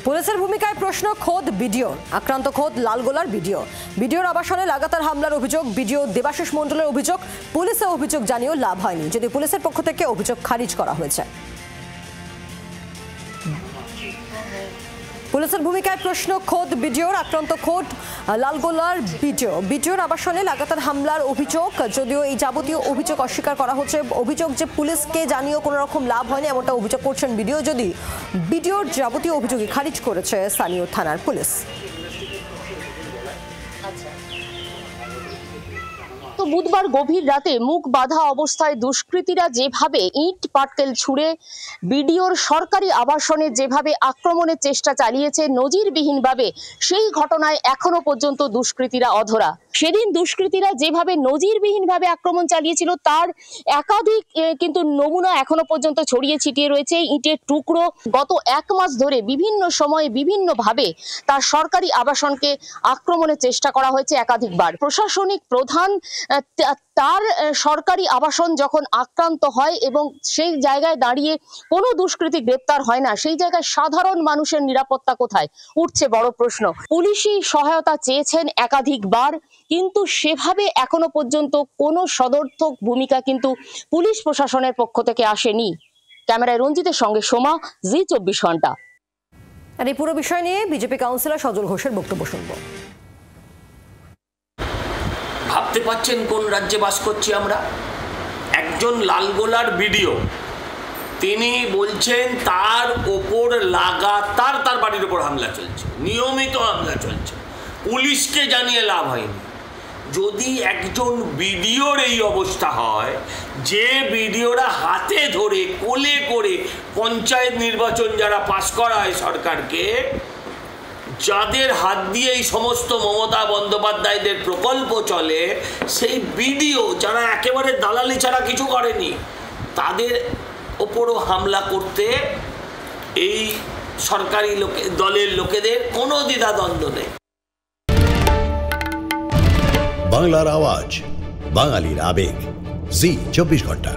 পুলিশের ভূমিকায় প্রশ্ন খোদ বিডিও, আক্রান্ত খোদ লালগোলার বিডিওর আবাসনে লাগাতার হামলার অভিযোগ। বিডিও দেবাশিস মণ্ডলের অভিযোগ, পুলিশের অভিযোগ জানিয়েও লাভ হয়নি, যদি পুলিশের পক্ষ থেকে অভিযোগ খারিজ করা হয়েছে। পুলিশের ভূমিকায় প্রশ্ন খোদ বিডিওর, আক্রান্ত খোদ লালগোলার বিডিওর আবাসনে লাগাতার হামলার অভিযোগ, যদিও এই যাবতীয় অভিযোগ অস্বীকার করা হচ্ছে। অভিযোগ যে পুলিশকে জানিয়েও কোনো রকম লাভ হয়নি এমনটা অভিযোগ করছেন বিডিও, যদি বিডিওর যাবতীয় অভিযোগই খারিজ করেছে স্থানীয় থানার পুলিশ। তো বুধবার গভীর রাতে মুখ বাঁধা অবস্থায় দুষ্কৃতীরা যেভাবে ইট পাটকেল ছুঁড়ে বিডিওর সরকারি আবাসনে যেভাবে আক্রমণের চেষ্টা চালিয়েছে নজিরবিহীনভাবে, সেই ঘটনায় এখনো পর্যন্ত দুষ্কৃতীরা অধরা। সেদিন দুষ্কৃতীরা যেভাবে নজিরবিহীনভাবে আক্রমণ চালিয়েছিল তার একাধিক কিন্তু নমুনা এখনো পর্যন্ত ছড়িয়ে ছিটিয়ে রয়েছে। ইটের টুকরো গত 1 মাস ধরে বিভিন্ন সময়ে বিভিন্নভাবে তার সরকারি আবাসনকে আক্রমণের চেষ্টা করা হয়েছে একাধিকবার। প্রশাসনিক প্রধান তার সরকারি আবাসন যখন আক্রান্ত হয় এবং সেই জায়গায় দাঁড়িয়ে কোনো দুষ্কৃতী গ্রেপ্তার হয় না, সেই জায়গায় সাধারণ মানুষের নিরাপত্তা কোথায়, উঠছে বড় প্রশ্ন। পুলিশি সহায়তা চেয়েছেন একাধিকবার, কিন্তু সেভাবে এখনো পর্যন্ত কোনো সদর্থক ভূমিকা কিন্তু পুলিশ প্রশাসনের পক্ষ থেকে আসেনি। ক্যামেরায় রঞ্জিতের সঙ্গে সোমা, জি 24 ঘন্টা। আর এই পুরো বিষয় নিয়ে বিজেপি কাউন্সিলর সজল ঘোষের বক্তব্য শুনব। ভাবতে পারছেন কোন রাজ্যে বাস করছি আমরা? একজন লালগোলার বিডিও, তিনি বলছেন তার ওপর লাগাতার তার বাড়ির ওপর হামলা চলছে, নিয়মিত হামলা চলছে, পুলিশকে জানিয়ে লাভ হয়নি। যদি একজন বিডিওর এই অবস্থা হয়, যে বিডিওরা হাতে ধরে কোলে করে পঞ্চায়েত নির্বাচন যারা পাস করায় সরকারকে, যাদের হাত দিয়ে এই সমস্ত মমতা বন্দ্যোপাধ্যায়দের প্রকল্প চলে, সেই বিডিও যারা একেবারে দালালি ছাড়া কিছু করেনি, তাদের ওপরও হামলা করতে এই সরকারি দলের লোকেদের কোনো দ্বিধাদ্বন্দ্ব নেই। বাংলার আওয়াজ, বাঙালির আবেগ, জি 24 ঘন্টা।